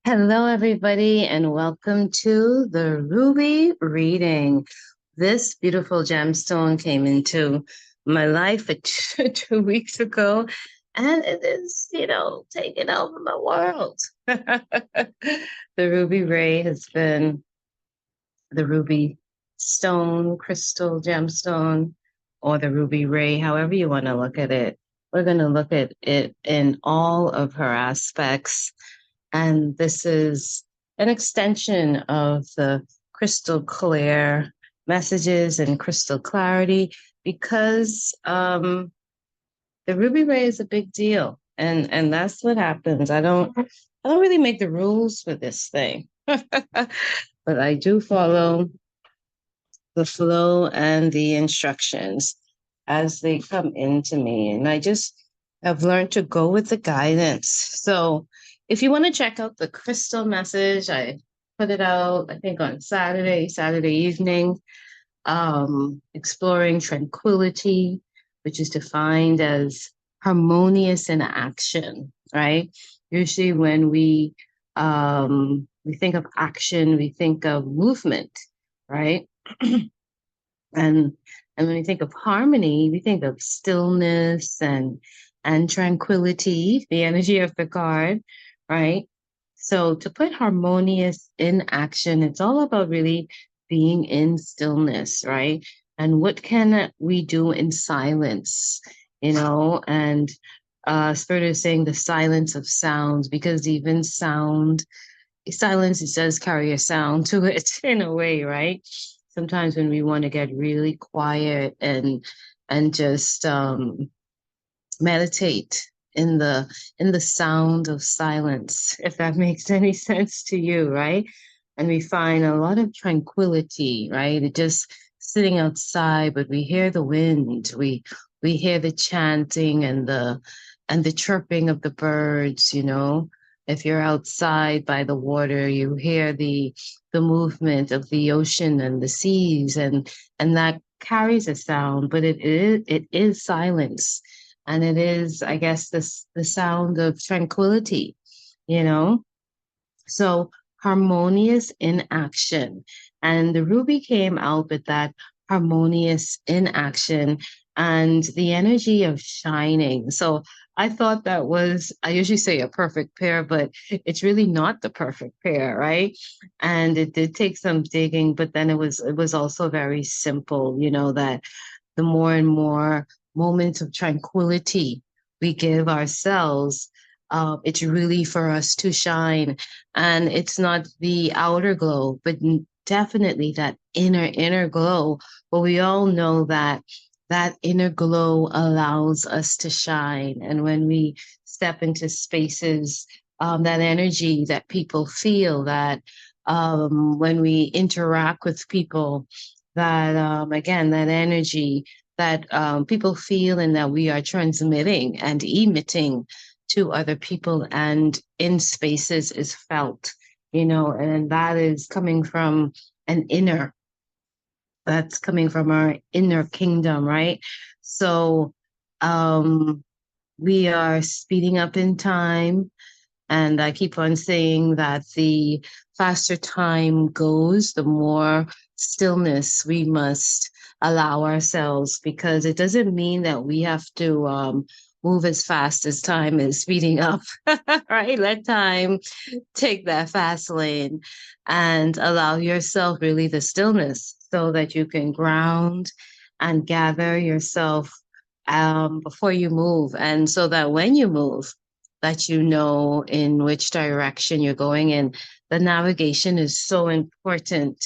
Hello, everybody, and welcome to the Ruby reading. This beautiful gemstone came into my life 2 weeks ago, and it is, taking over my world. The ruby ray has been the ruby stone, crystal gemstone, or the ruby ray, however you want to look at it. We're going to look at it in all of her aspects. And this is an extension of the crystal clear messages and crystal clarity because the ruby ray is a big deal. And that's what happens. I don't really make the rules for this thing. But I do follow the flow and the instructions as they come into me. And I just have learned to go with the guidance. So if you want to check out the crystal message, I put it out, I think on Saturday evening, exploring tranquility, which is defined as harmonious in action, right? Usually when we think of action, we think of movement, right? And when we think of harmony, we think of stillness and tranquility, the energy of the card, right? So to put harmonious in action, it's all about really being in stillness, right? And what can we do in silence, and Spirit is saying the silence of sounds, because even silence, it does carry a sound to it in a way, right? Sometimes when we want to get really quiet and just meditate in the sound of silence, if that makes any sense to you, right? And we find a lot of tranquility, right? It just sitting outside, but we hear the wind, we hear the chanting and the chirping of the birds, If you're outside by the water, you hear the movement of the ocean and the seas, and that carries a sound, but it is silence. And it is, I guess, the sound of tranquility, you know? So harmonious in action. And the ruby came out with that harmonious in action and the energy of shining. So I thought that was, I usually say a perfect pair, but it's really not the perfect pair, right? And it did take some digging, but then it was also very simple, that the more and more moments of tranquility we give ourselves, it's really for us to shine. And it's not the outer glow, but definitely that inner glow. But we all know that that inner glow allows us to shine. And when we step into spaces, that energy that people feel, that when we interact with people, that again, that energy that people feel and that we are transmitting and emitting to other people and in spaces is felt, and that is coming from an inner, that's coming from our inner kingdom, right? So we are speeding up in time. And I keep on saying that the faster time goes, the more stillness we must allow ourselves, because it doesn't mean that we have to move as fast as time is speeding up, right? Let time take that fast lane and allow yourself really the stillness so that you can ground and gather yourself before you move. And so that when you move, that you know in which direction you're going. And the navigation is so important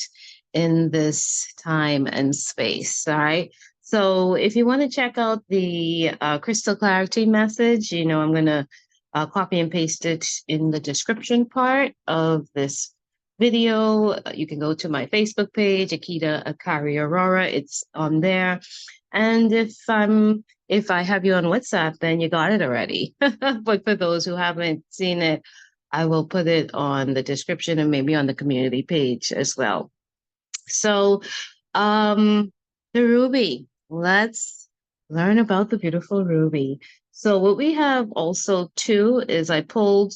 in this time and space. All right. So if you want to check out the crystal clarity message, I'm going to copy and paste it in the description part of this video. You can go to my Facebook page, Akita Akari Aurora. It's on there. And if I have you on WhatsApp, then you got it already. But for those who haven't seen it, I will put it on the description and maybe on the community page as well. So, the ruby, let's learn about the beautiful ruby. So what we have also too is I pulled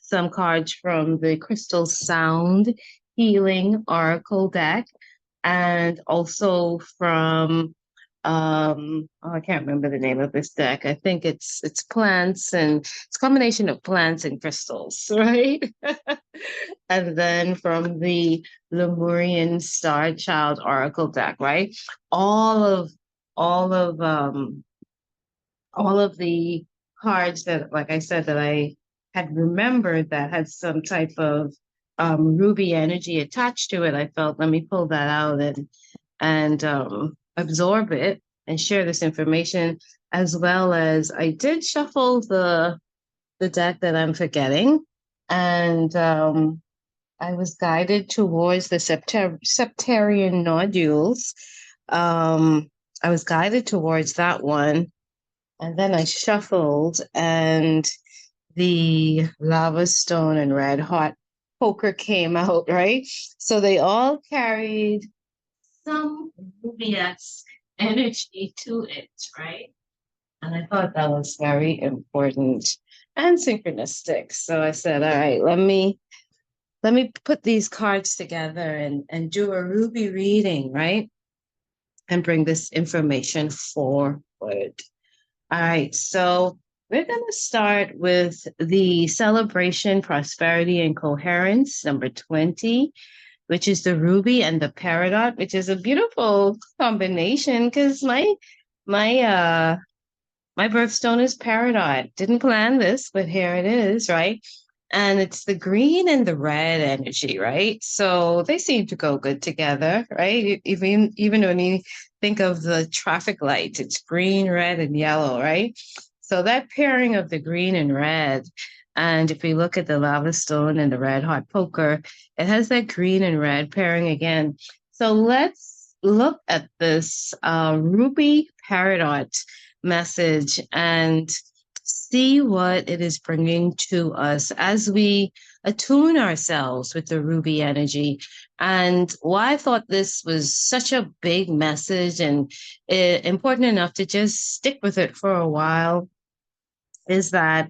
some cards from the Crystal Sound Healing Oracle deck, and also from I can't remember the name of this deck. I think it's plants, and it's a combination of plants and crystals, right? And then from the Lemurian Star Child Oracle deck, right? All of all of um all of the cards that, like I said, that I had remembered that had some type of ruby energy attached to it. I felt, let me pull that out and absorb it and share this information, as well as I did shuffle the deck that I'm forgetting, and I was guided towards the septarian nodules. I was guided towards that one, and then I shuffled, and the lava stone and red hot poker came out, right? So they all carried some Ruby-esque energy to it, right? And I thought that was very important and synchronistic. So I said, all right, let me put these cards together and do a Ruby reading, right? And bring this information forward. All right, so we're going to start with the celebration, prosperity, and coherence, number 20, which is the ruby and the peridot, which is a beautiful combination because my my birthstone is peridot. Didn't plan this, but here it is, right? And it's the green and the red energy, right? So they seem to go good together, right? Even when you think of the traffic lights, it's green, red, and yellow, right? So that pairing of the green and red, and if we look at the lava stone and the red hot poker, it has that green and red pairing again. So let's look at this ruby peridot message and see what it is bringing to us as we attune ourselves with the ruby energy. And why I thought this was such a big message and important enough to just stick with it for a while is that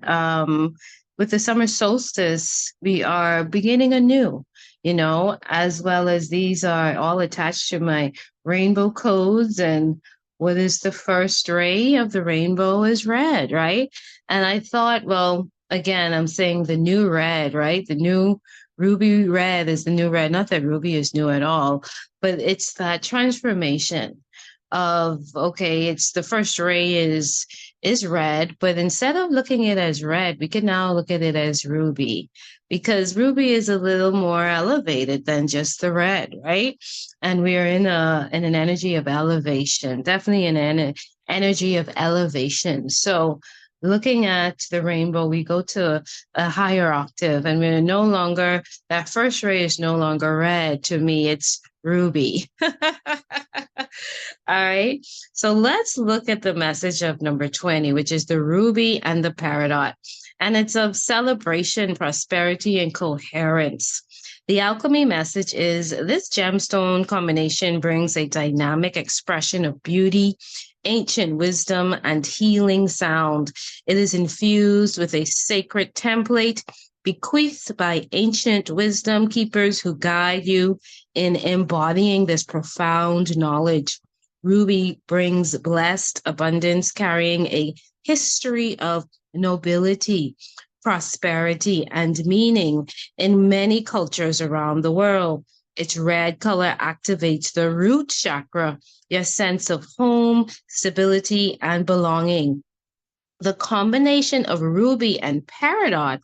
with the summer solstice, we are beginning anew, as well as these are all attached to my rainbow codes. And what is the first ray of the rainbow is red, right? And I thought, well, again, I'm saying the new red, right? The new ruby red is the new red. Not that ruby is new at all, but it's that transformation of, okay, it's the first ray is red, but instead of looking at it as red, we can now look at it as ruby, because ruby is a little more elevated than just the red, right? And we are in an energy of elevation, definitely an energy of elevation. So looking at the rainbow, we go to a higher octave, and we're no longer, that first ray is no longer red. To me, it's ruby. All right. So let's look at the message of number 20, which is the ruby and the peridot. And it's of celebration, prosperity, and coherence. The alchemy message is this gemstone combination brings a dynamic expression of beauty, ancient wisdom, and healing sound. It is infused with a sacred template bequeathed by ancient wisdom keepers who guide you in embodying this profound knowledge. Ruby brings blessed abundance, carrying a history of nobility, prosperity, and meaning in many cultures around the world. Its red color activates the root chakra, your sense of home, stability, and belonging. The combination of ruby and peridot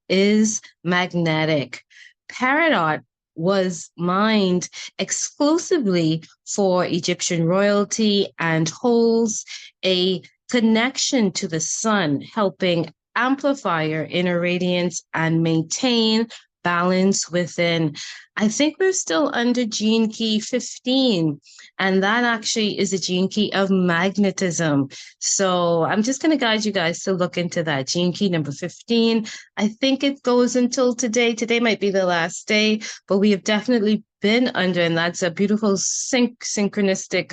is magnetic. Peridot was mined exclusively for Egyptian royalty and holds a connection to the sun, helping amplify your inner radiance and maintain balance within. I think we're still under gene key 15, and that actually is a gene key of magnetism. So I'm just going to guide you guys to look into that gene key number 15. I think it goes until today. Today might be the last day, but we have definitely been under, and that's a beautiful synchronistic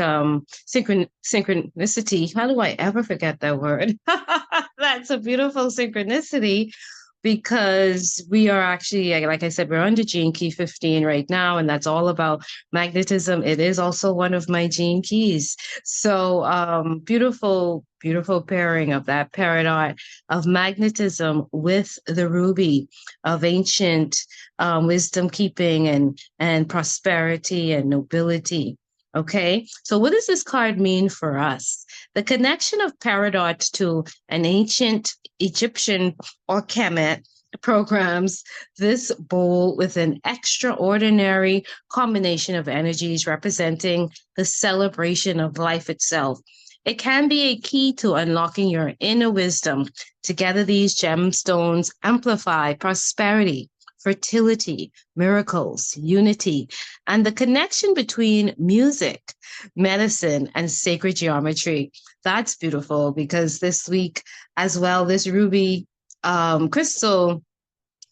synchronicity. How do I ever forget that word? That's a beautiful synchronicity because we are actually, like I said, we're under Gene Key 15 right now, and that's all about magnetism. It is also one of my gene keys. So beautiful, beautiful pairing of that Peridot of magnetism with the ruby of ancient wisdom keeping and prosperity and nobility. Okay, so what does this card mean for us? The connection of Peridot to an ancient Egyptian or Kemet programs this bowl with an extraordinary combination of energies representing the celebration of life itself. It can be a key to unlocking your inner wisdom. Together, these gemstones amplify prosperity, fertility, miracles, unity, and the connection between music, medicine, and sacred geometry. That's beautiful because this week as well, this ruby crystal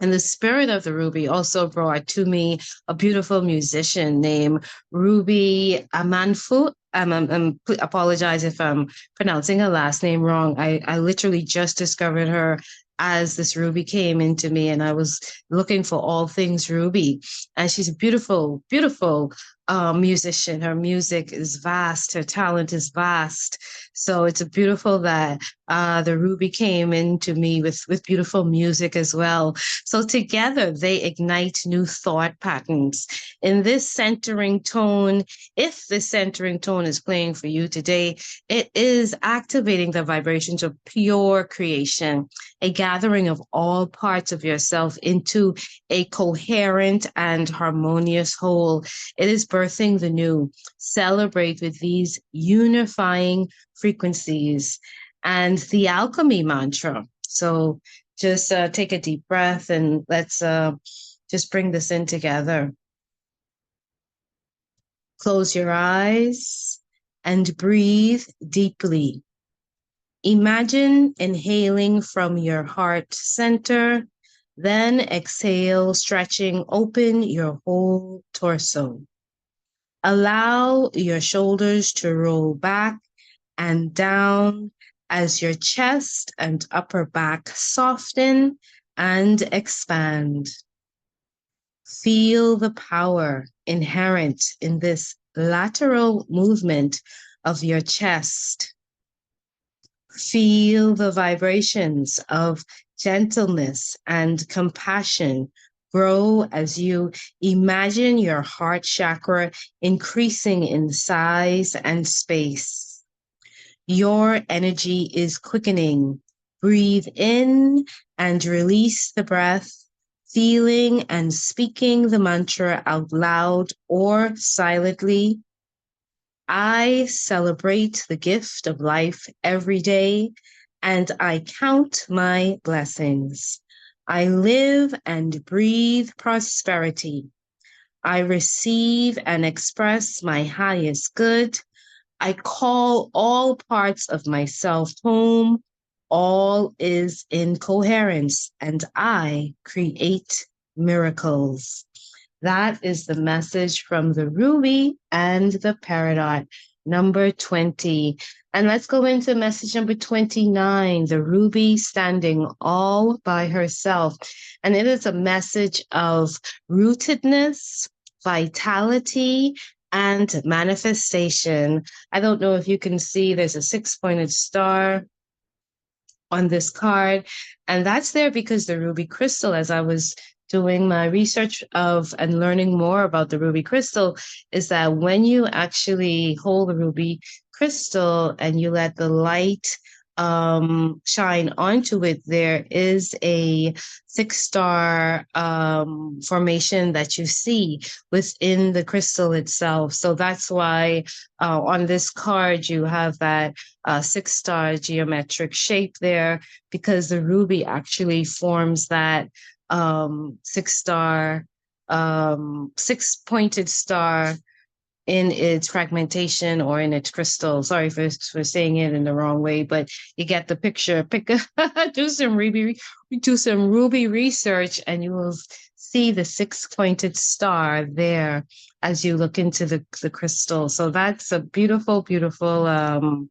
and the spirit of the ruby also brought to me a beautiful musician named Ruby Amanfu. Apologize if I'm pronouncing her last name wrong. I literally just discovered her as this ruby came into me, and I was looking for all things ruby. And she's a beautiful, beautiful musician. Her music is vast. Her talent is vast. So it's a beautiful that the ruby came into me with beautiful music as well. So together they ignite new thought patterns. In this centering tone, if the centering tone is playing for you today, it is activating the vibrations of pure creation, a gathering of all parts of yourself into a coherent and harmonious whole. It is birthing the new. Celebrate with these unifying frequencies and the alchemy mantra. So just take a deep breath and let's just bring this in together. Close your eyes and breathe deeply. Imagine inhaling from your heart center, then exhale, stretching open your whole torso. Allow your shoulders to roll back and down as your chest and upper back soften and expand. Feel the power inherent in this lateral movement of your chest. Feel the vibrations of gentleness and compassion grow as you imagine your heart chakra increasing in size and space. Your energy is quickening. Breathe in and release the breath, feeling and speaking the mantra out loud or silently. I celebrate the gift of life every day, and I count my blessings. I live and breathe prosperity. I receive and express my highest good. I call all parts of myself home. All is in coherence, and I create miracles. That is the message from the Ruby and the Peridot, number 20. And let's go into message number 29, the Ruby standing all by herself. And it is a message of rootedness, vitality, and manifestation. I don't know if you can see, there's a 6-pointed star on this card, and that's there because the ruby crystal, as I was doing my research of and learning more about the ruby crystal, is that when you actually hold the ruby crystal and you let the light shine onto it, there is a 6-star formation that you see within the crystal itself. So that's why on this card you have that 6-star geometric shape there, because the ruby actually forms that 6-star, 6-pointed star in its fragmentation or in its crystal. Sorry for saying it in the wrong way, but you get the picture. Do some ruby research, and you will see the 6-pointed star there as you look into the crystal. So that's a beautiful, beautiful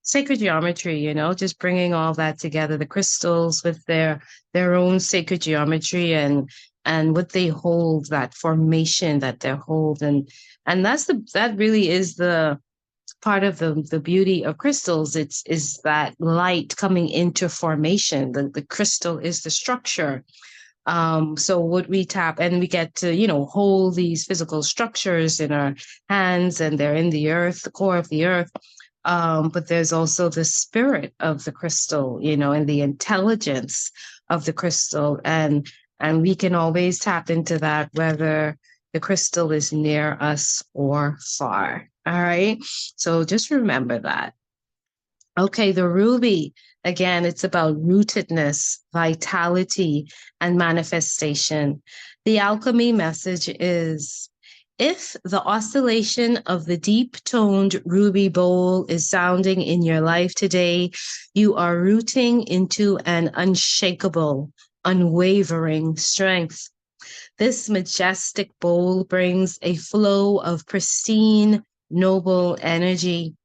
sacred geometry, you know, just bringing all that together, the crystals with their own sacred geometry and what they hold, that formation that they hold. And that really is the part of the beauty of crystals. Is that light coming into formation. The crystal is the structure. So what we tap, and we get to, you know, hold these physical structures in our hands, and they're in the earth, the core of the earth. But there's also the spirit of the crystal, you know, and the intelligence of the crystal. And we can always tap into that, whether the crystal is near us or far. All right. So just remember that. Okay, the ruby, again, it's about rootedness, vitality, and manifestation. The alchemy message is, if the oscillation of the deep-toned ruby bowl is sounding in your life today, you are rooting into an unshakable, unwavering strength. This majestic bowl brings a flow of pristine, noble energy.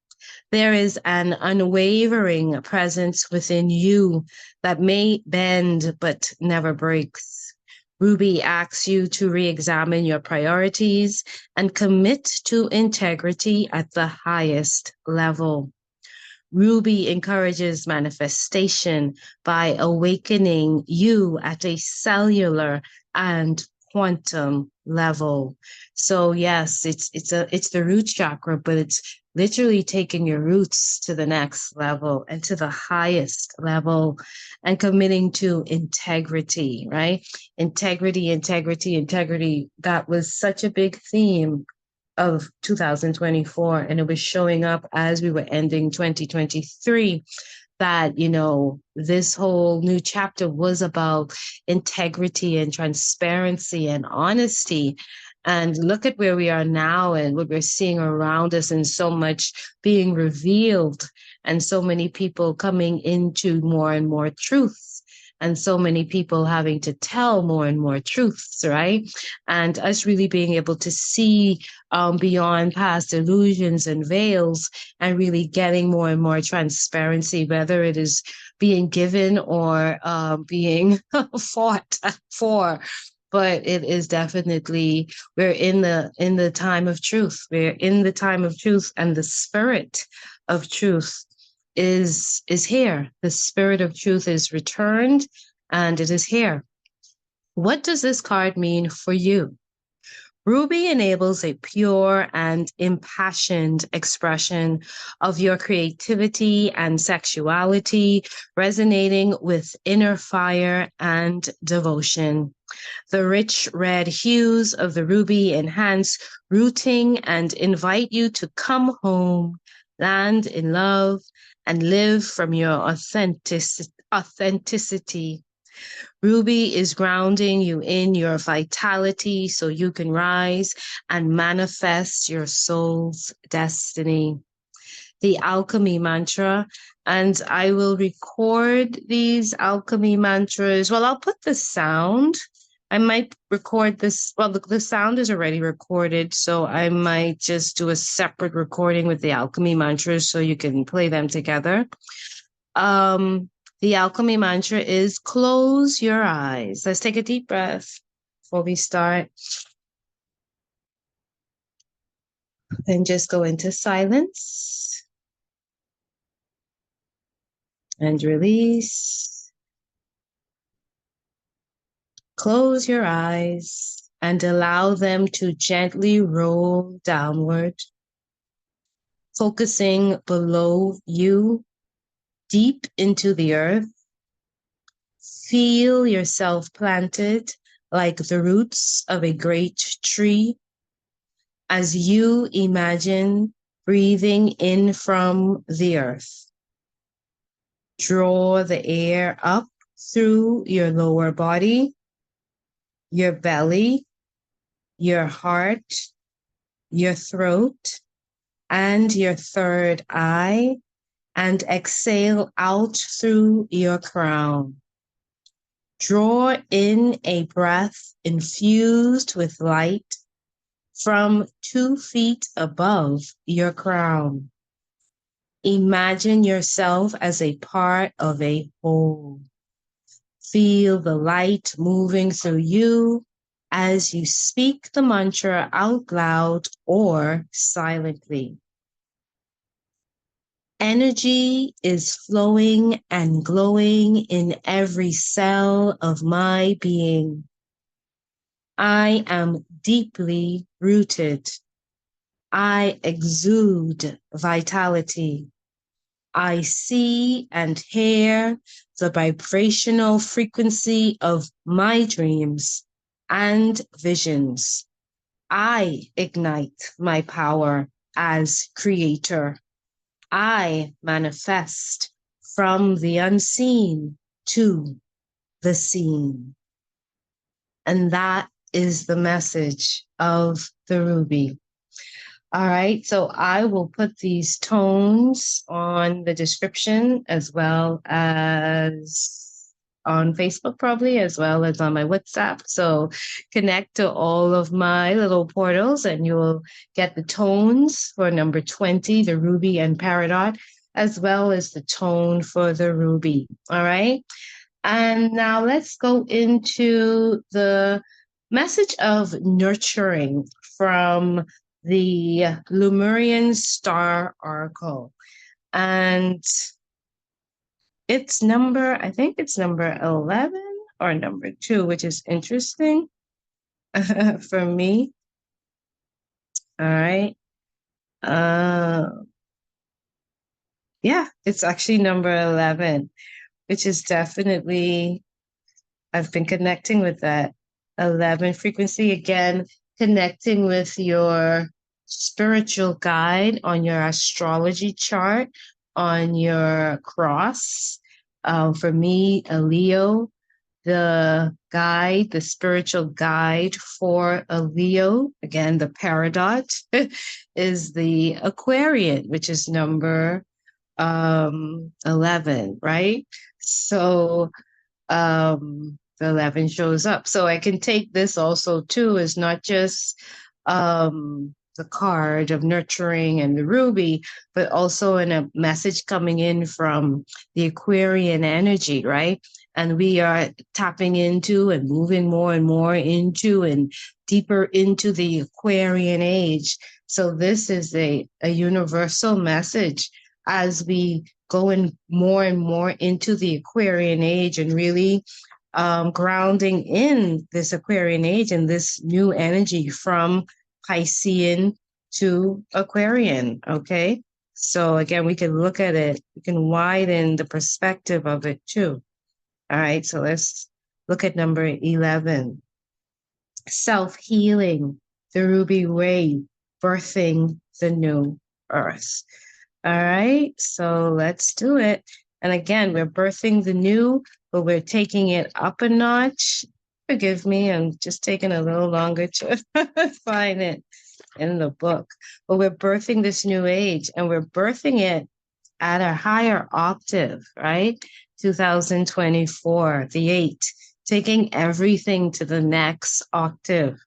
There is an unwavering presence within you that may bend but never breaks. Ruby asks you to re-examine your priorities and commit to integrity at the highest level. Ruby encourages manifestation by awakening you at a cellular and quantum level. So yes, it's the root chakra, but it's literally taking your roots to the next level and to the highest level and committing to integrity, right? Integrity, integrity, integrity. That was such a big theme of 2024, and it was showing up as we were ending 2023, that, you know, this whole new chapter was about integrity and transparency and honesty. And look at where we are now and what we're seeing around us, and so much being revealed, and so many people coming into more and more truths, and so many people having to tell more and more truths, right? And us really being able to see beyond past illusions and veils, and really getting more and more transparency, whether it is being given or being fought for. But it is definitely, we're in the time of truth. We're in the time of truth, and the spirit of truth is here. The spirit of truth is returned, and it is here. What does this card mean for you? Ruby enables a pure and impassioned expression of your creativity and sexuality, resonating with inner fire and devotion. The rich red hues of the ruby enhance rooting and invite you to come home, land in love, and live from your authenticity. Ruby is grounding you in your vitality so you can rise and manifest your soul's destiny. The alchemy mantra, and I will record these alchemy mantras. Well, I'll put the sound. I might record this. Well, the sound is already recorded, so I might just do a separate recording with the alchemy mantras so you can play them together. The alchemy mantra is close your eyes. Let's take a deep breath before we start. Then just go into silence and release. Close your eyes and allow them to gently roll downward, focusing below you, deep into the earth. Feel yourself planted like the roots of a great tree as you imagine breathing in from the earth. Draw the air up through your lower body, your belly, your heart, your throat, and your third eye, and exhale out through your crown. Draw in a breath infused with light from 2 feet above your crown. Imagine yourself as a part of a whole. Feel the light moving through you as you speak the mantra out loud or silently. Energy is flowing and glowing in every cell of my being. I am deeply rooted. I exude vitality. I see and hear the vibrational frequency of my dreams and visions. I ignite my power as creator. I manifest from the unseen to the seen. And that is the message of the Ruby. All right, so I will put these tones on the description as well as on Facebook probably, as well as on my WhatsApp. So connect to all of my little portals and you will get the tones for number 20, the Ruby and Peridot, as well as the tone for the Ruby. All right. And now let's go into the message of nurturing from the Lemurian star oracle. And it's I think it's number 11 or number 2, which is interesting for me. All right. Yeah, it's actually number 11, which is definitely, I've been connecting with that 11 frequency again, connecting with your spiritual guide on your astrology chart, on your cross. For me, a Leo, the guide, the spiritual guide for a Leo, again, the Peridot, is the Aquarian, which is number 11, right? So the 11 shows up. So I can take this also too as not just the card of nurturing and the ruby, but also in a message coming in from the Aquarian energy, right? And we are tapping into and moving more and more into and deeper into the Aquarian age. So this is a universal message as we go in more and more into the Aquarian age and really grounding in this Aquarian age and this new energy from Piscean to Aquarian, okay? So again, we can look at it, we can widen the perspective of it too. All right, so let's look at number 11. Self-healing, the ruby ray, birthing the new earth. All right, so let's do it. And again, we're birthing the new, but we're taking it up a notch. Forgive me, I'm just taking a little longer to find it in the book. But we're birthing this new age, and we're birthing it at a higher octave, right? 2024, the 8, taking everything to the next octave.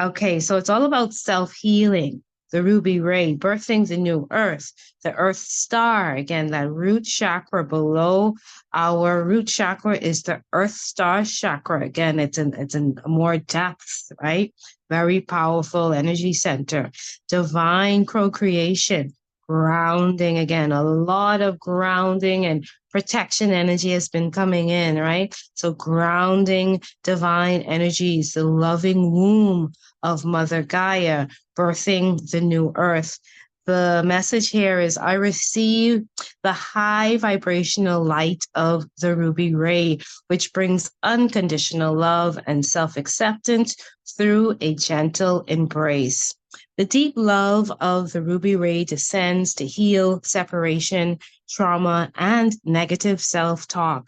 Okay, so it's all about self-healing, the ruby ray, birthing the new earth, the earth star. Again, that root chakra below our root chakra is the earth star chakra. Again, it's in more depth, right? Very powerful energy center, divine procreation, grounding. Again, a lot of grounding and protection energy has been coming in, right? So grounding divine energies, the loving womb of Mother Gaia, birthing the new earth. The message here is I receive the high vibrational light of the ruby ray, which brings unconditional love and self-acceptance through a gentle embrace. The deep love of the ruby ray descends to heal separation, trauma, and negative self-talk.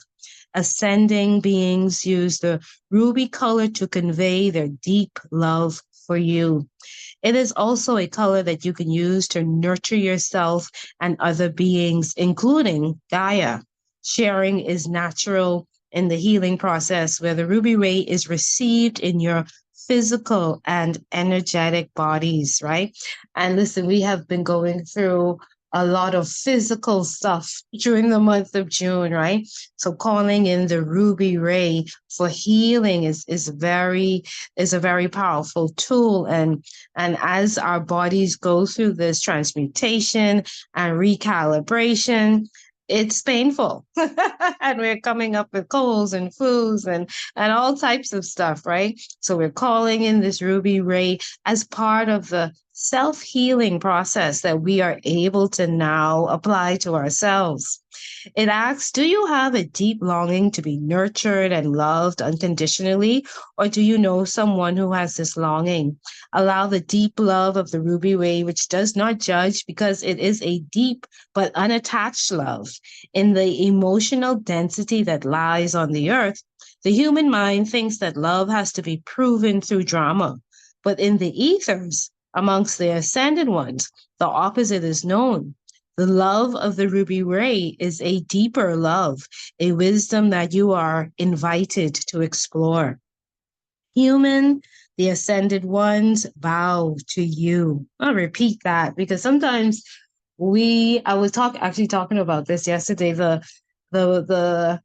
Ascending beings use the ruby color to convey their deep love for you. It is also a color that you can use to nurture yourself and other beings, including Gaia. Sharing is natural in the healing process where the ruby ray is received in your physical and energetic bodies, right? And listen, we have been going through a lot of physical stuff during the month of June, right? So calling in the ruby ray for healing is a very powerful tool. And as our bodies go through this transmutation and recalibration, it's painful. And we're coming up with colds and flus and all types of stuff, right? So we're calling in this ruby ray as part of the self-healing process that we are able to now apply to ourselves. It asks, do you have a deep longing to be nurtured and loved unconditionally, or do you know someone who has this longing? Allow the deep love of the ruby ray, which does not judge because it is a deep but unattached love. In the emotional density that lies on the earth, the human mind thinks that love has to be proven through drama. But in the ethers, amongst the ascended ones, the opposite is known. The love of the ruby ray is a deeper love, a wisdom that you are invited to explore. Human, the ascended ones bow to you. I'll repeat that because sometimes I was actually talking about this yesterday, the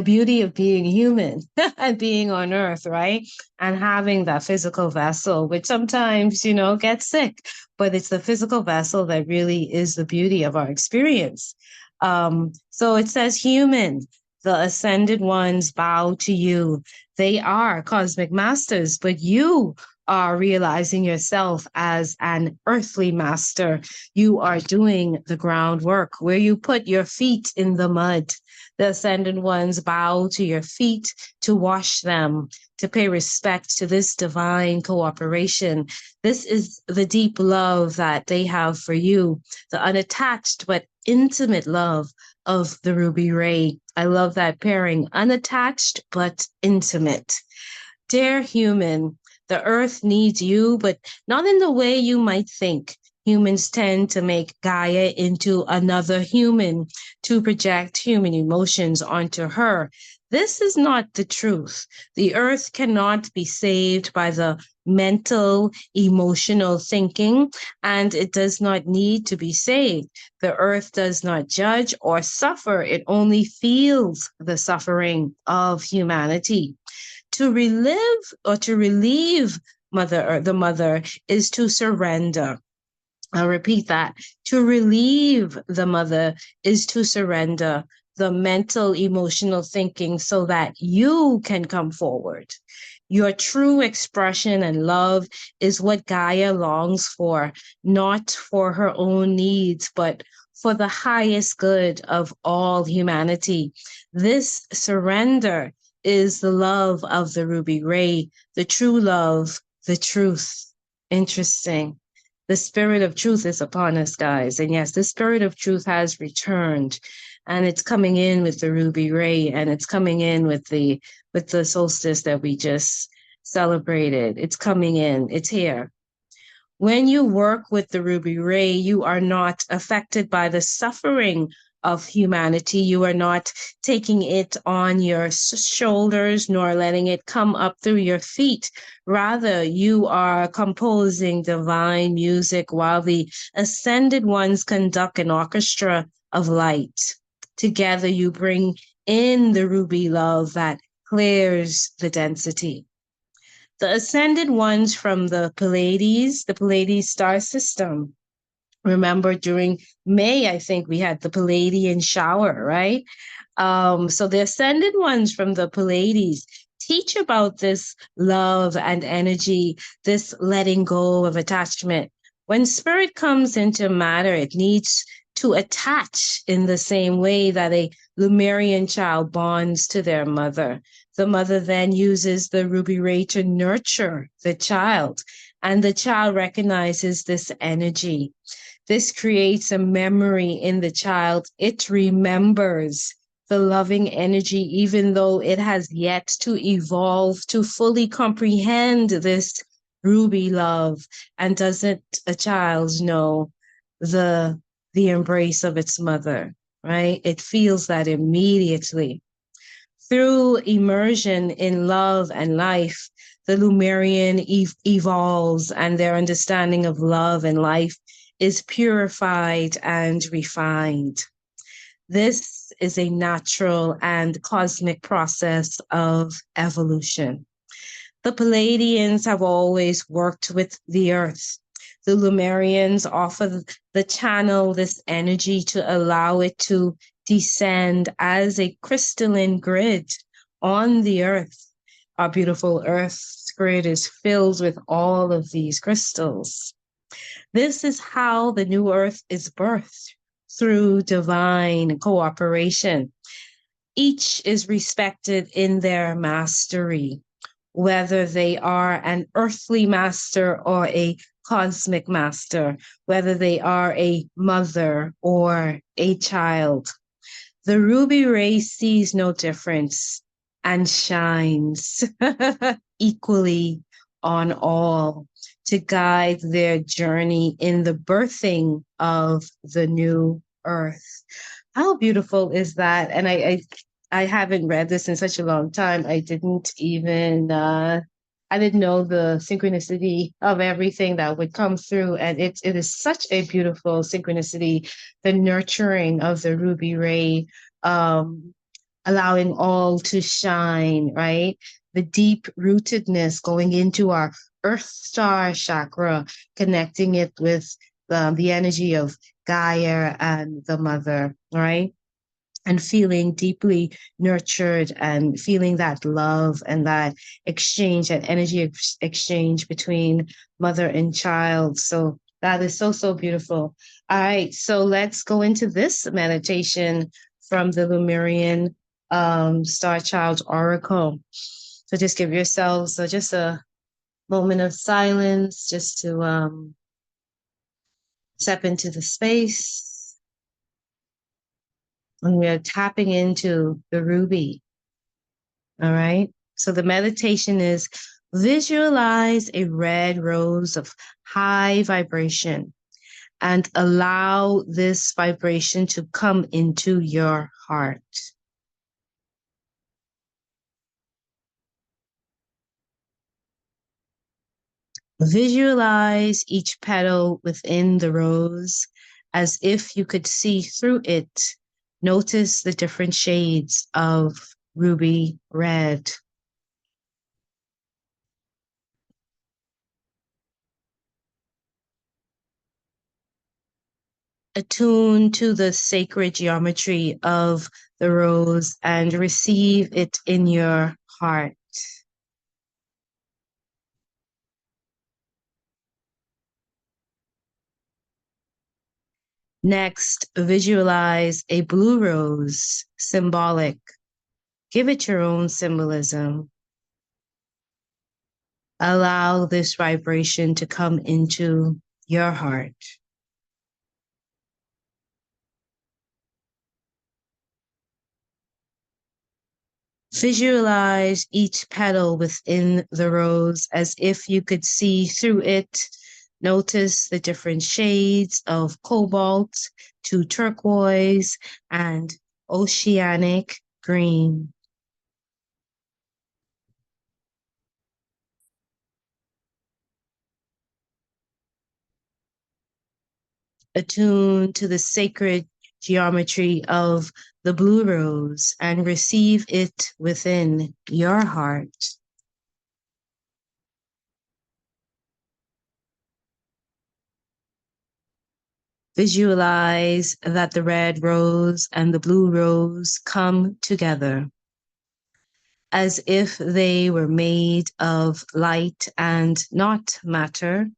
beauty of being human and being on earth, right? And having that physical vessel, which sometimes, gets sick, but it's the physical vessel that really is the beauty of our experience. So it says, human, the ascended ones bow to you. They are cosmic masters, but you are realizing yourself as an earthly master. You are doing the groundwork where you put your feet in the mud. The ascended ones bow to your feet to wash them, to pay respect to this divine cooperation. This is the deep love that they have for you, the unattached but intimate love of the ruby ray. I love that pairing, unattached but intimate. Dear human, the earth needs you, but not in the way you might think. Humans tend to make Gaia into another human to project human emotions onto her. This is not the truth. The earth cannot be saved by the mental, emotional thinking, and it does not need to be saved. The earth does not judge or suffer. It only feels the suffering of humanity. To relive or to relieve the mother is to surrender. I'll repeat that. To relieve the mother is to surrender the mental, emotional thinking so that you can come forward. Your true expression and love is what Gaia longs for, not for her own needs, but for the highest good of all humanity. This surrender is the love of the ruby ray, the true love, the truth. Interesting. The spirit of truth is upon us, guys. And yes, the spirit of truth has returned, and it's coming in with the ruby ray, and it's coming in with the solstice that we just celebrated. It's coming in. It's here. When you work with the ruby ray, you are not affected by the suffering of humanity. You are not taking it on your shoulders, nor letting it come up through your feet. Rather, you are composing divine music while the ascended ones conduct an orchestra of light. Together, you bring in the ruby love that clears the density. The ascended ones from the Pleiades star system. Remember, during May, I think we had the Palladian shower, right? So the ascended ones from the Pleiades teach about this love and energy, this letting go of attachment. When spirit comes into matter, it needs to attach in the same way that a Lemurian child bonds to their mother. The mother then uses the ruby ray to nurture the child, and the child recognizes this energy. This creates a memory in the child. It remembers the loving energy, even though it has yet to evolve to fully comprehend this ruby love. And doesn't a child know the embrace of its mother, right? It feels that immediately. Through immersion in love and life, the Lemurian evolves, and their understanding of love and life is purified and refined. This is a natural and cosmic process of evolution. The Palladians have always worked with the earth. The Lemurians offer the channel this energy to allow it to descend as a crystalline grid on the earth. Our beautiful earth grid is filled with all of these crystals. This is how the new earth is birthed, through divine cooperation. Each is respected in their mastery, whether they are an earthly master or a cosmic master, whether they are a mother or a child. The ruby ray sees no difference and shines equally on all to guide their journey in the birthing of the new earth. How beautiful is that? And I haven't read this in such a long time. I didn't even I didn't know the synchronicity of everything that would come through. And it is such a beautiful synchronicity, the nurturing of the ruby ray, allowing all to shine, right? The deep rootedness going into our EarthStar chakra, connecting it with the energy of Gaia and the mother, right? And feeling deeply nurtured and feeling that love and that exchange, that energy exchange between mother and child. So that is so, so beautiful. All right, so let's go into this meditation from the Lemurian Star Child Oracle. So just give yourselves just a moment of silence just to step into the space. And we are tapping into the ruby. All right. So the meditation is visualize a red rose of high vibration and allow this vibration to come into your heart. Visualize each petal within the rose as if you could see through it. Notice the different shades of ruby red. Attune to the sacred geometry of the rose and receive it in your heart. Next, visualize a blue rose, symbolic. Give it your own symbolism. Allow this vibration to come into your heart. Visualize each petal within the rose as if you could see through it. Notice the different shades of cobalt to turquoise and oceanic green. Attune to the sacred geometry of the blue rose and receive it within your heart. Visualize that the red rose and the blue rose come together as if they were made of light and not matter.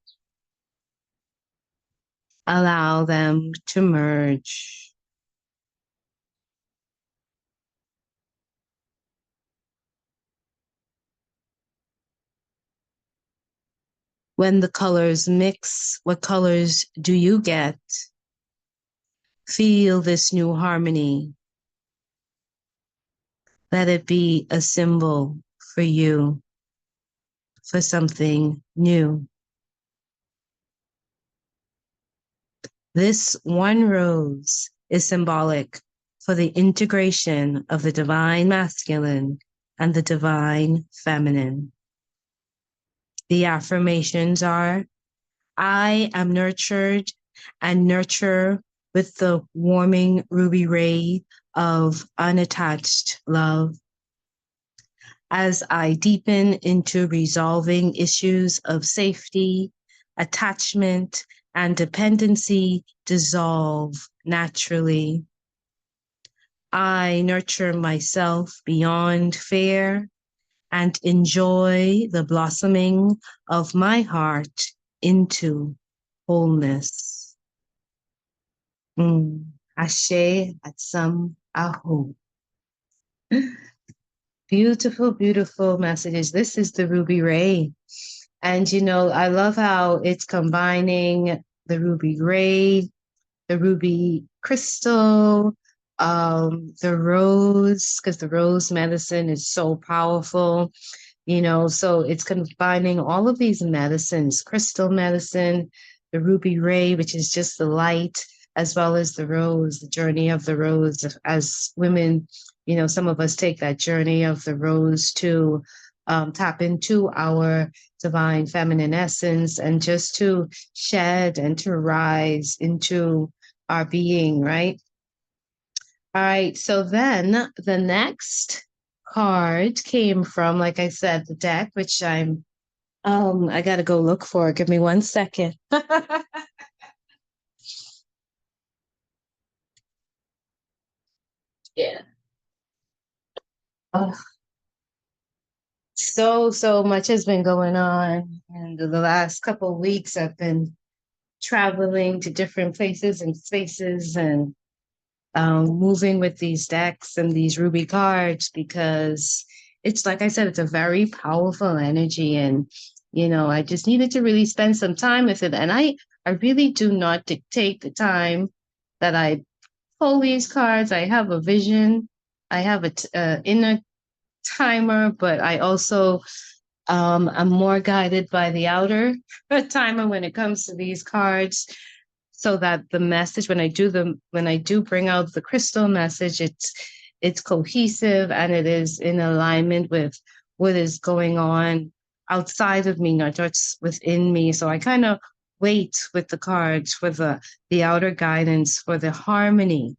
Allow them to merge. When the colors mix, what colors do you get? Feel this new harmony. Let it be a symbol for you, for something new. This one rose is symbolic for the integration of the divine masculine and the divine feminine. The affirmations are, I am nurtured and nurture with the warming ruby ray of unattached love. As I deepen into resolving issues of safety, attachment, and dependency dissolve naturally. I nurture myself beyond fear and enjoy the blossoming of my heart into wholeness. Ashe Atsam Aho. Beautiful, beautiful messages. This is the Ruby Ray. And, I love how it's combining the Ruby Ray, the ruby crystal, the rose, because the rose medicine is so powerful, so it's combining all of these medicines, crystal medicine, the ruby ray, which is just the light, as well as the rose, the journey of the rose. As women, some of us take that journey of the rose to tap into our divine feminine essence and just to shed and to rise into our being, right? All right, so then the next card came from, like I said, the deck, which I gotta go look for. Give me 1 second. Yeah. Oh, so much has been going on, and the last couple of weeks I've been traveling to different places and spaces and moving with these decks and these ruby cards, because it's, like I said, it's a very powerful energy, and I just needed to really spend some time with it. And I really do not dictate the time that I pull these cards. I have a vision, I have a inner timer, but I also I'm more guided by the outer timer when it comes to these cards, so that the message, when I do bring out the crystal message, it's cohesive and it is in alignment with what is going on outside of me, not just within me. So I kind of wait with the cards for the outer guidance, for the harmony.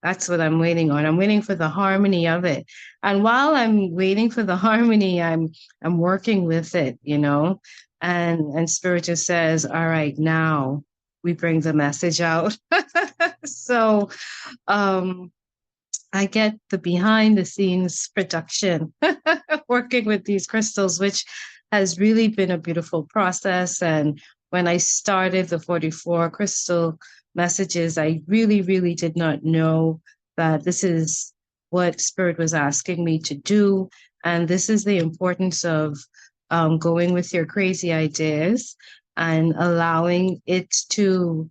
That's what I'm waiting on. I'm waiting for the harmony of it. And while I'm waiting for the harmony, I'm working with it, and Spirit just says, all right, now we bring the message out. So I get the behind the scenes production working with these crystals, which has really been a beautiful process. And when I started the 44 crystal messages, I really, really did not know that this is what Spirit was asking me to do. And this is the importance of going with your crazy ideas and allowing it to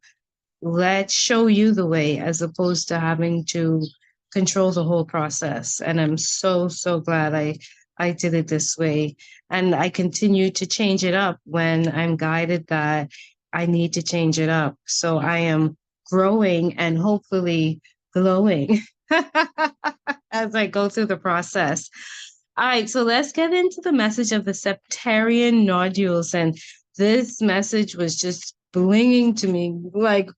show you the way, as opposed to having to control the whole process. And I'm so glad I did it this way. And I continue to change it up when I'm guided that I need to change it up. So I am growing and hopefully glowing as I go through the process. All right, so let's get into the message of the septarian nodules. And this message was just blinging to me like,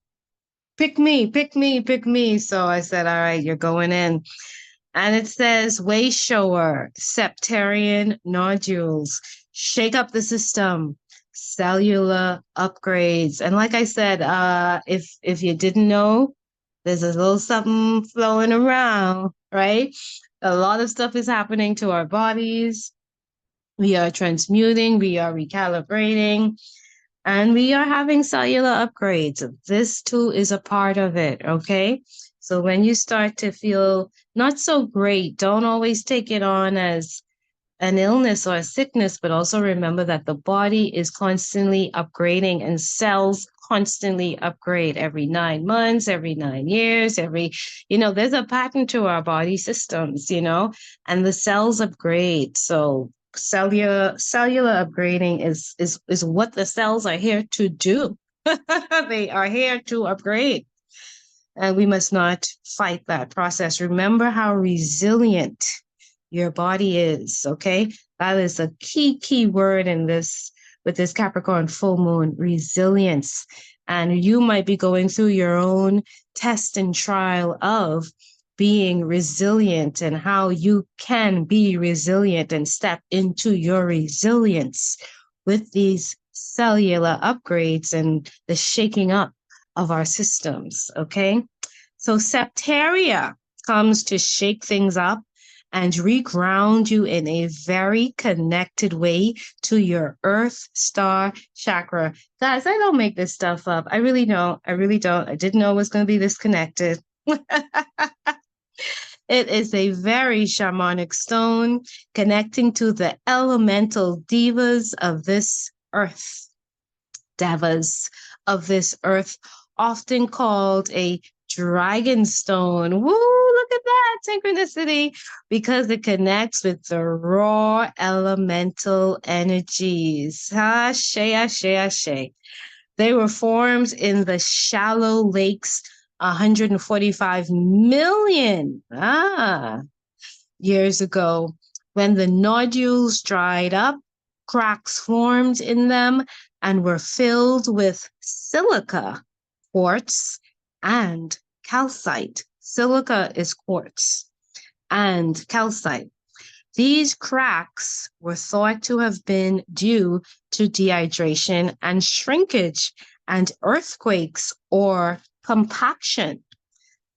pick me, pick me, pick me. So I said, all right, you're going in. And it says, way shower, septarian nodules, shake up the system, cellular upgrades. And like I said, if you didn't know, there's a little something flowing around, right? A lot of stuff is happening to our bodies. We are transmuting, we are recalibrating, and we are having cellular upgrades. This too is a part of it, okay? So when you start to feel not so great, don't always take it on as an illness or a sickness, but also remember that the body is constantly upgrading, and cells constantly upgrade every 9 months, every 9 years, there's a pattern to our body systems, and the cells upgrade. So cellular upgrading is what the cells are here to do. They are here to upgrade. And we must not fight that process. Remember how resilient your body is, okay? That is a key word in this, with this Capricorn full moon, resilience. And you might be going through your own test and trial of being resilient and how you can be resilient and step into your resilience with these cellular upgrades and the shaking up of our systems, okay? So Septaria comes to shake things up and reground you in a very connected way to your Earth Star chakra. Guys, I don't make this stuff up. I really don't. I really don't. I didn't know it was going to be this connected. It is a very shamanic stone connecting to the elemental divas of this earth. Devas of this earth, often called a dragon stone. Woo, look at that synchronicity, because it connects with the raw elemental energies. Ashe, ashe, ashe. They were formed in the shallow lakes 145 million years ago. When the nodules dried up, cracks formed in them and were filled with silica, quartz, and calcite. Silica is quartz and calcite. These cracks were thought to have been due to dehydration and shrinkage and earthquakes or compaction.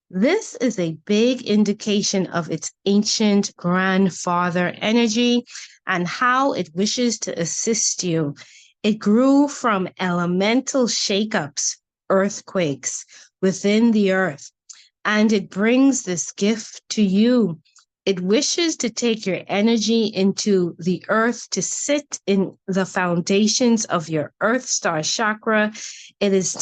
This is a big indication of its ancient grandfather energy and how it wishes to assist you. It grew from elemental shakeups, earthquakes within the earth, and it brings this gift to you. It wishes to take your energy into the earth to sit in the foundations of your Earth Star chakra. It is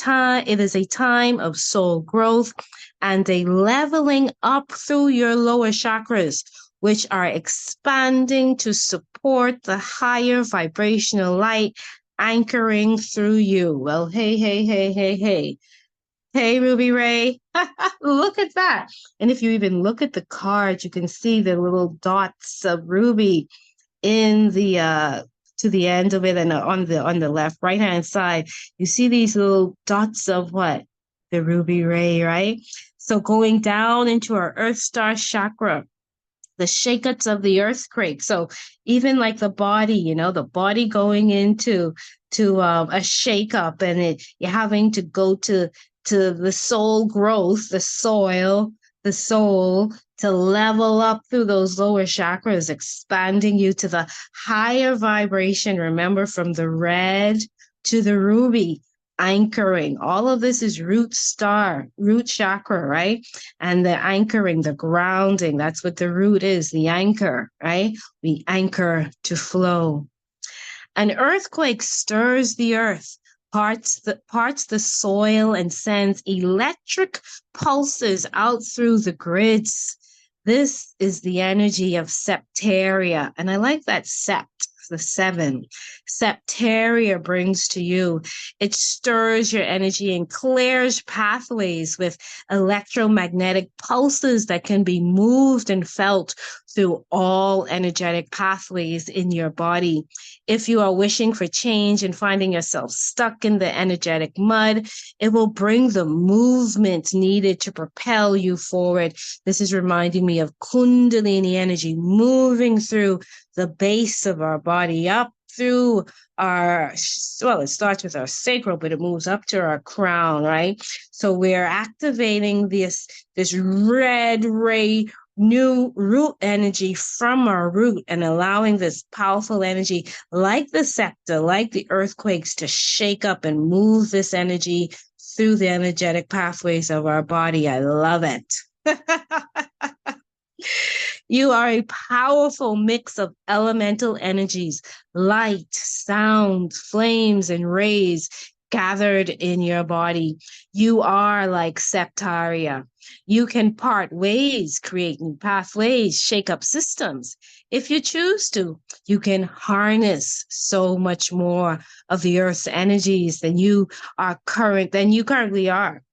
a time of soul growth and a leveling up through your lower chakras, which are expanding to support the higher vibrational light anchoring through you. Well, hey, hey, hey, hey, hey. Hey, Ruby Ray, look at that. And if you even look at the card, you can see the little dots of ruby in the to the end of it, and on the left right hand side, you see these little dots of what? The Ruby Ray, right? So going down into our Earth Star chakra, the shakeups of the earthquake. So even like the body, the body going into a shakeup, and you're having to go to the soul growth, the soul, to level up through those lower chakras, expanding you to the higher vibration. Remember, from the red to the ruby, anchoring. All of this is root chakra, right? And the anchoring, the grounding, that's what the root is, the anchor, right? We anchor to flow. An earthquake stirs the earth, parts the soil, and sends electric pulses out through the grids. This is the energy of Septaria. And I like that sept, the 7. Septaria brings to you. It stirs your energy and clears pathways with electromagnetic pulses that can be moved and felt through all energetic pathways in your body. If you are wishing for change and finding yourself stuck in the energetic mud, it will bring the movement needed to propel you forward. This is reminding me of Kundalini energy moving through the base of our body, up through it starts with our sacral, but it moves up to our crown, right? So we're activating this red ray new root energy from our root and allowing this powerful energy, like the scepter, like the earthquakes, to shake up and move this energy through the energetic pathways of our body. I love it. You are a powerful mix of elemental energies, light, sound, flames, and rays gathered in your body. You are like Septaria. You can part ways, create new pathways, shake up systems. If you choose to, you can harness so much more of the earth's energies than you currently are.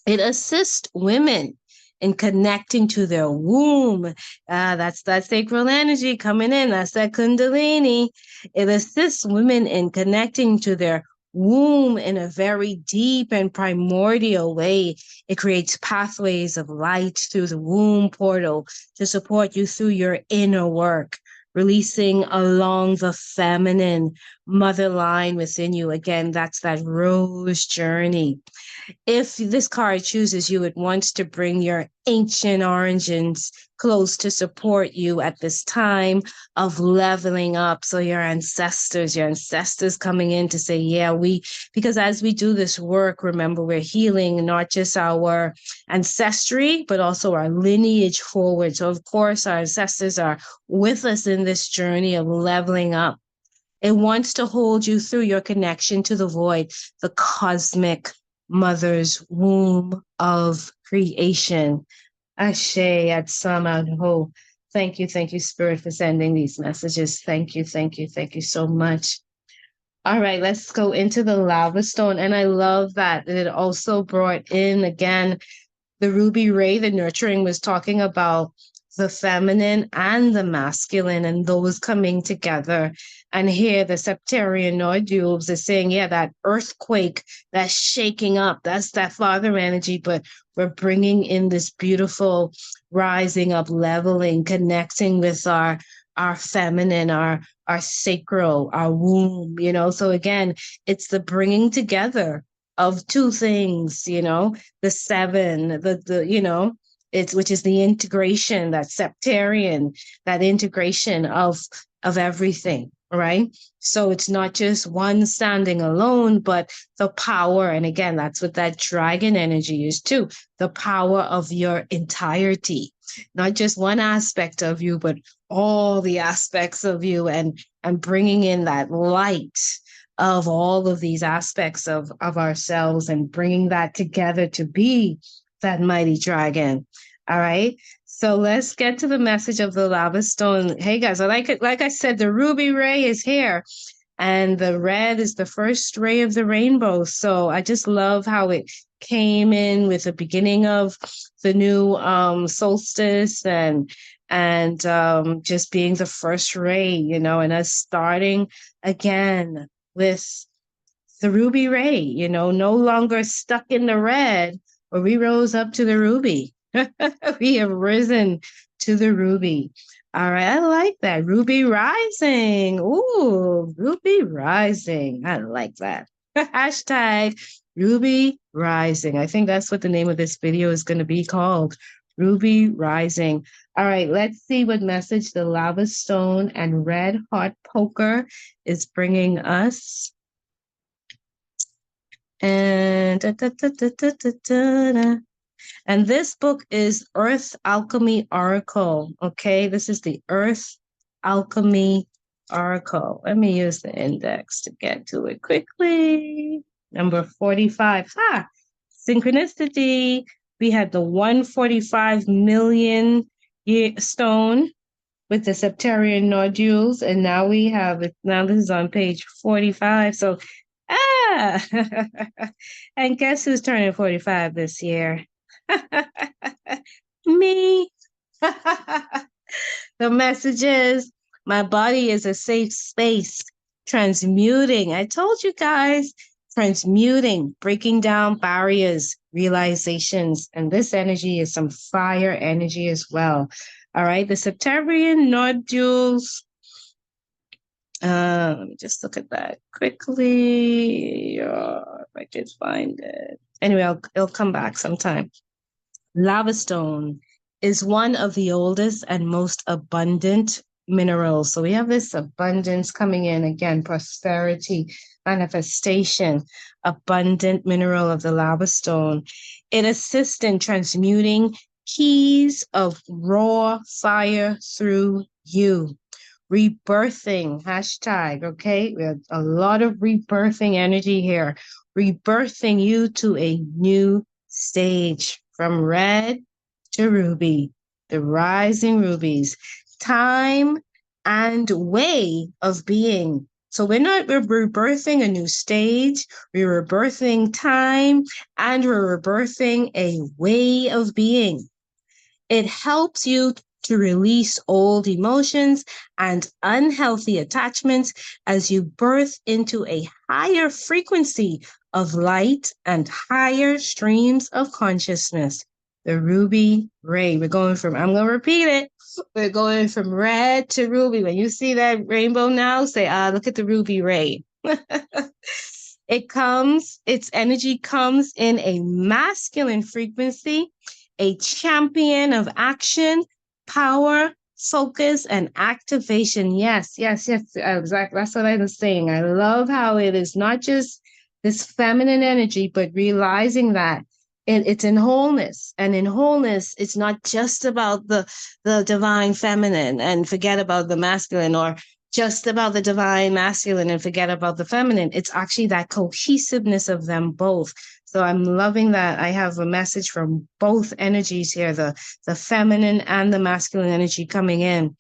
It assists women in connecting to their womb. That's that sacral energy coming in. That's that Kundalini. It assists women in connecting to their womb in a very deep and primordial way. It creates pathways of light through the womb portal to support you through your inner work, releasing along the feminine mother line within you. Again, that's that rose journey. If this card chooses you, it wants to bring your ancient origins close to support you at this time of leveling up. So your ancestors coming in to say, yeah, because as we do this work, remember, we're healing not just our ancestry, but also our lineage forward. So of course, our ancestors are with us in this journey of leveling up. It wants to hold you through your connection to the void, the cosmic mother's womb of creation. Ashe, Atsam, Adho. Thank you, Spirit, for sending these messages. Thank you so much. All right, let's go into the lava stone. And I love that it also brought in, again, the ruby ray. The nurturing was talking about the feminine and the masculine and those coming together. And here the septarian nodules are saying, yeah, that earthquake, that shaking up, that's that father energy, but we're bringing in this beautiful rising up, leveling, connecting with our feminine, our sacral, our womb, So again, it's the bringing together of two things, the seven, which is the integration, that septarian, that integration of everything, right? So it's not just one standing alone, but the power. And again, that's what that dragon energy is too, the power of your entirety, not just one aspect of you, but all the aspects of you, and bringing in that light of all of these aspects of ourselves and bringing that together to be that mighty dragon. All right. So let's get to the message of the lava stone. Hey guys, like I said, the ruby ray is here, and the red is the first ray of the rainbow. So I just love how it came in with the beginning of the new solstice, and just being the first ray, and us starting again with the ruby ray, no longer stuck in the red, but we rose up to the ruby. We have risen to the ruby. All right, I like that. Ruby rising. Ooh, ruby rising. I like that. Hashtag ruby rising. I think that's what the name of this video is going to be called. Ruby rising. All right, let's see what message the lava stone and red hot poker is bringing us. And and this book is Earth Alchemy Oracle. Okay, this is the Earth Alchemy Oracle. Let me use the index to get to it quickly. Number 45. Ha! Synchronicity. We had the 145 million year stone with the septarian nodules, and now we have it. Now this is on page 45. So, and guess who's turning 45 this year? Me. The message is, my body is a safe space. Transmuting. I told you guys, transmuting, breaking down barriers, realizations. And this energy is some fire energy as well. All right. The septarian nodules. Let me just look at that quickly. If I could find it. Anyway, it'll come back sometime. Lava stone is one of the oldest and most abundant minerals. So we have this abundance coming in, again, prosperity, manifestation, abundant mineral of the lava stone. It assists in transmuting keys of raw fire through you. Rebirthing, hashtag, okay? We have a lot of rebirthing energy here. Rebirthing you to a new stage. From red to ruby, the rising rubies, time and way of being. So we're rebirthing a new stage, we're rebirthing time, and we're rebirthing a way of being. It helps you to release old emotions and unhealthy attachments as you birth into a higher frequency of light and higher streams of consciousness. The ruby ray. We're going from, I'm going to repeat it. We're going from red to ruby. When you see that rainbow now, say, look at the ruby ray. Its energy comes in a masculine frequency, a champion of action, power, focus, and activation. Yes, exactly. That's what I was saying. I love how it is not just this feminine energy, but realizing that it's in wholeness. And in wholeness, it's not just about the divine feminine and forget about the masculine, or just about the divine masculine and forget about the feminine. It's actually that cohesiveness of them both. So I'm loving that I have a message from both energies here, the feminine and the masculine energy coming in.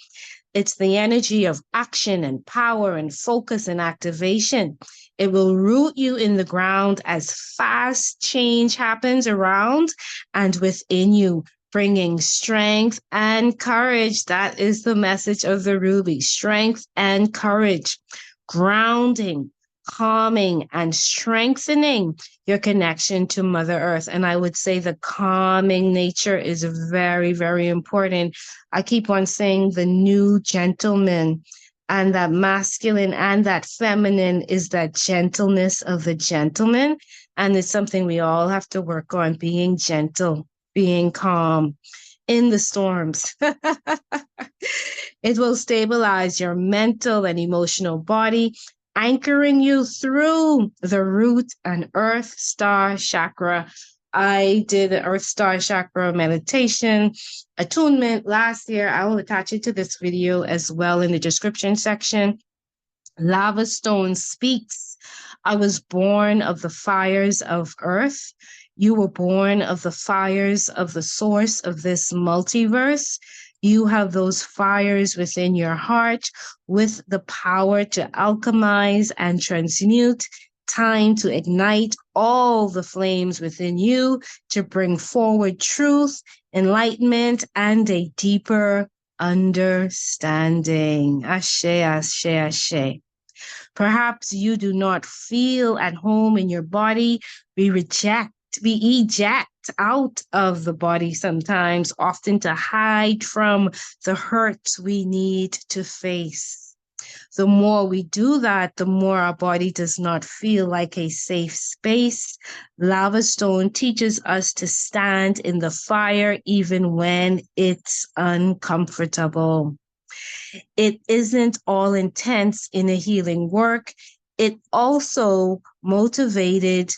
It's the energy of action and power and focus and activation. It will root you in the ground as fast change happens around and within you, bringing strength and courage. That is the message of the ruby. Strength and courage, grounding, calming, and strengthening your connection to Mother Earth. And I would say the calming nature is very, very important. I keep on saying the new gentleman, and that masculine and that feminine is that gentleness of the gentleman. And it's something we all have to work on, being gentle, being calm in the storms. It will stabilize your mental and emotional body, anchoring you through the root and earth star chakra. I did an earth star chakra meditation attunement last year. I will attach it to this video as well in the description section. Lava Stone speaks. I was born of the fires of earth. You were born of the fires of the source of this multiverse. You have those fires within your heart with the power to alchemize and transmute. Time to ignite all the flames within you to bring forward truth, enlightenment, and a deeper understanding. Ashe, ashe, ashe. Perhaps you do not feel at home in your body. We eject out of the body sometimes, often to hide from the hurts we need to face. The more we do that, the more our body does not feel like a safe space. Lava Stone teaches us to stand in the fire even when it's uncomfortable. It isn't all intense in a healing work. It's also motivated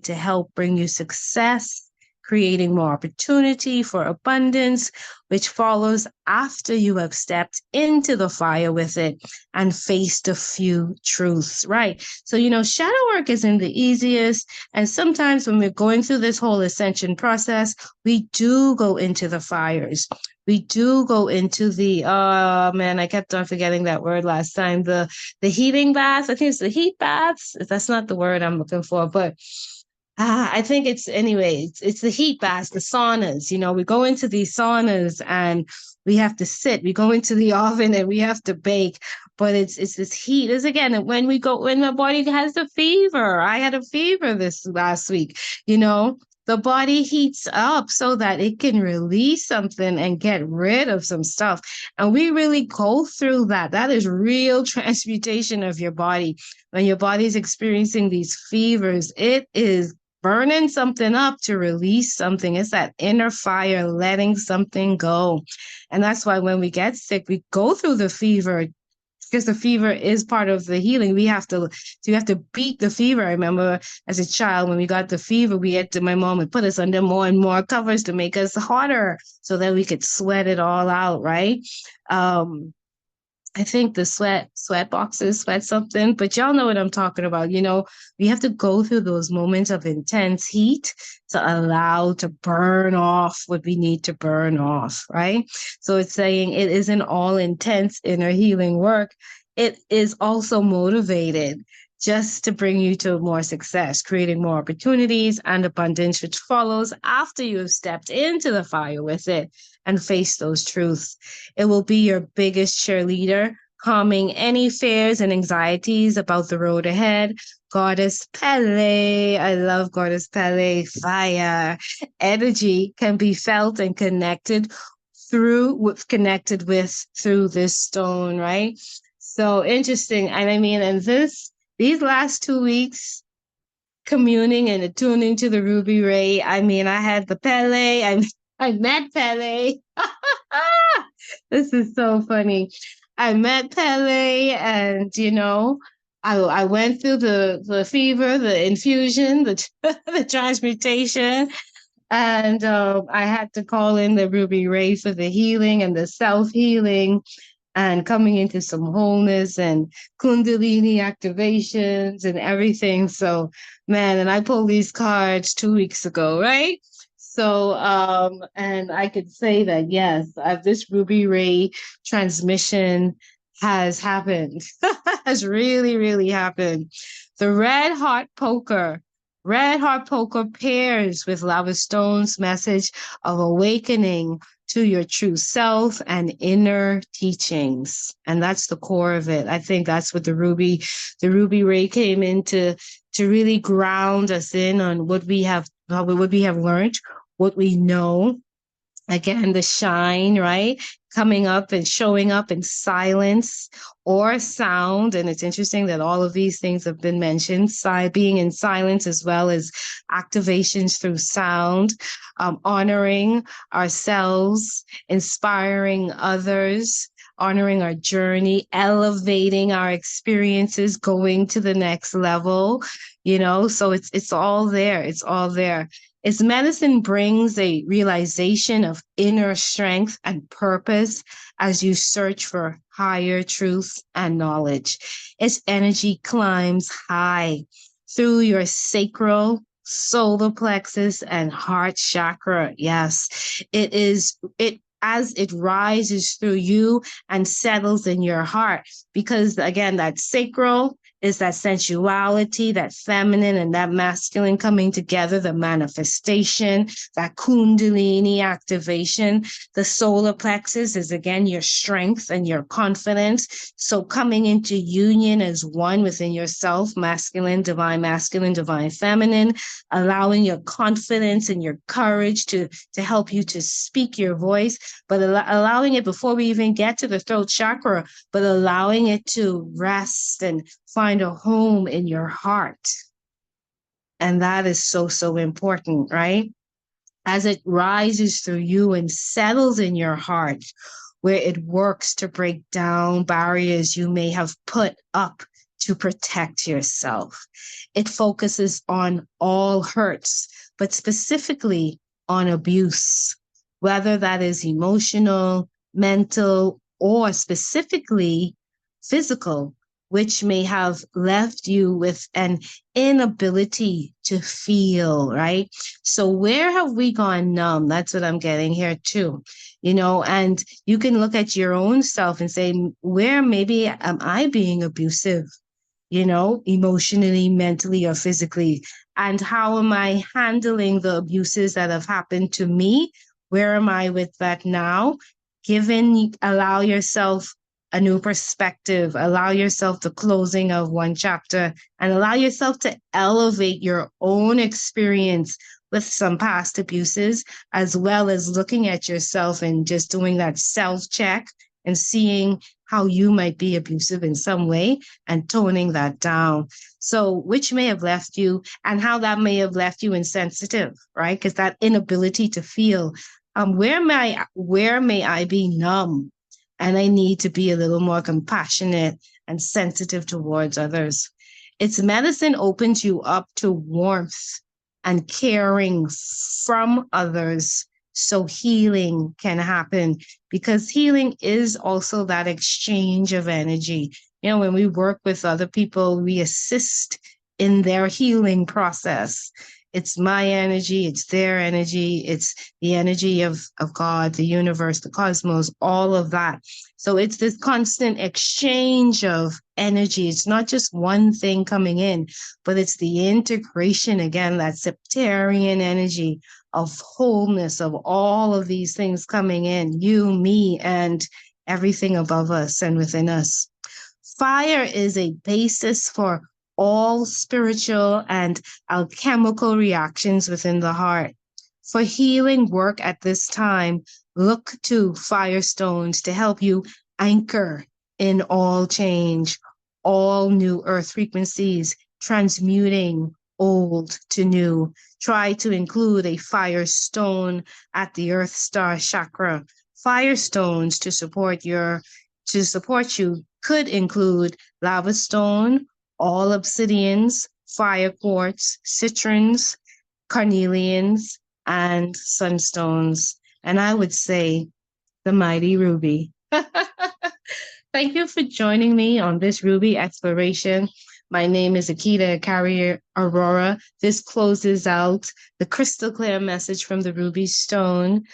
to help bring you success, creating more opportunity for abundance, which follows after you have stepped into the fire with it and faced a few truths, right? So, shadow work isn't the easiest. And sometimes when we're going through this whole ascension process, we do go into the fires. We do go into the, I kept on forgetting that word last time, the heating bath. I think it's the heat baths. That's not the word I'm looking for, but I think it's the heat baths, the saunas. We go into these saunas and we have to sit. We go into the oven and we have to bake. But it's this heat. When my body has a fever. I had a fever this last week, the body heats up so that it can release something and get rid of some stuff. And we really go through that. That is real transmutation of your body. When your body's experiencing these fevers, it is burning something up to release something. It's that inner fire, letting something go. And that's why when we get sick, we go through the fever, because the fever is part of the healing. You have to beat the fever. I remember as a child, when we got the fever, my mom would put us under more and more covers to make us hotter so that we could sweat it all out, right? I think the sweat boxes, sweat something, but y'all know what I'm talking about. We have to go through those moments of intense heat to burn off what we need to burn off, right? So it's saying it isn't all intense inner healing work. It is also motivated just to bring you to more success, creating more opportunities and abundance, which follows after you have stepped into the fire with it. and face those truths. It will be your biggest cheerleader, calming any fears and anxieties about the road ahead. Goddess Pele, I love Goddess Pele, fire. Energy can be felt and connected with through this stone, right? So interesting. And I mean, and these last 2 weeks, communing and attuning to the ruby ray. I mean, I had the Pele. I met Pele. This is so funny. I met Pele, and I went through the fever, the infusion, the transmutation, and I had to call in the ruby ray for the healing and the self healing and coming into some wholeness and kundalini activations and everything. So, man, and I pulled these cards 2 weeks ago, right? So, and I could say that, yes, this ruby ray transmission has happened, has really, really happened. The red heart poker pairs with lava stone's message of awakening to your true self and inner teachings. And that's the core of it. I think that's what the ruby ray came in to really ground us in on what we have learned, what we know. Again, the shine, right? Coming up and showing up in silence or sound. And it's interesting that all of these things have been mentioned, being in silence as well as activations through sound, honoring ourselves, inspiring others, honoring our journey, elevating our experiences, going to the next level, so it's all there. It's all there. Its medicine brings a realization of inner strength and purpose as you search for higher truth and knowledge. Its energy climbs high through your sacral, solar plexus, and heart chakra. Yes, as it rises through you and settles in your heart, because again, that sacral is that sensuality, that feminine and that masculine coming together, the manifestation, that kundalini activation. The solar plexus is, again, your strength and your confidence. So coming into union as one within yourself, masculine, divine feminine, allowing your confidence and your courage to help you to speak your voice, but allowing it before we even get to the throat chakra, but allowing it to rest and find a home in your heart. And that is so, so important, right? As it rises through you and settles in your heart, where it works to break down barriers you may have put up to protect yourself. It focuses on all hurts, but specifically on abuse, whether that is emotional, mental, or specifically physical, which may have left you with an inability to feel, right? So where have we gone numb? That's what I'm getting here too, and you can look at your own self and say, where maybe am I being abusive, emotionally, mentally, or physically? And how am I handling the abuses that have happened to me? Where am I with that now? Allow yourself a new perspective, allow yourself the closing of one chapter, and allow yourself to elevate your own experience with some past abuses, as well as looking at yourself and just doing that self-check and seeing how you might be abusive in some way and toning that down. So which may have left you and how that may have left you insensitive, right? Because that inability to feel, where may I be numb? And I need to be a little more compassionate and sensitive towards others. Its medicine opens you up to warmth and caring from others, so healing can happen, because healing is also that exchange of energy. When we work with other people, we assist in their healing process. It's my energy, it's their energy, it's the energy of God, the universe, the cosmos, all of that. So it's this constant exchange of energy. It's not just one thing coming in, but it's the integration again, that septarian energy of wholeness, of all of these things coming in, you, me, and everything above us and within us. Fire is a basis for all spiritual and alchemical reactions within the heart. For healing work at this time, look to firestones to help you anchor in all change, all new earth frequencies, transmuting old to new. Try to include a firestone at the EarthStar chakra. Firestones to support you could include lava stone, all obsidians, fire quartz, citrons, carnelians, and sunstones. And I would say the mighty ruby. Thank you for joining me on this ruby exploration. My name is Akita Carrier Aurora. This closes out the crystal clear message from the ruby stone.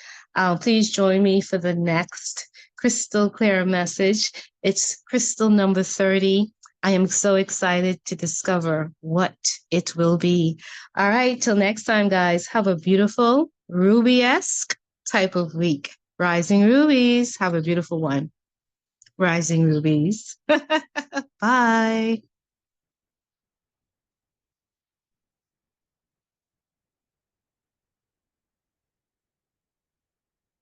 Please join me for the next crystal clear message. It's crystal number 30. I am so excited to discover what it will be. All right, till next time, guys, have a beautiful ruby-esque type of week. Rising Rubies, have a beautiful one. Rising Rubies. Bye.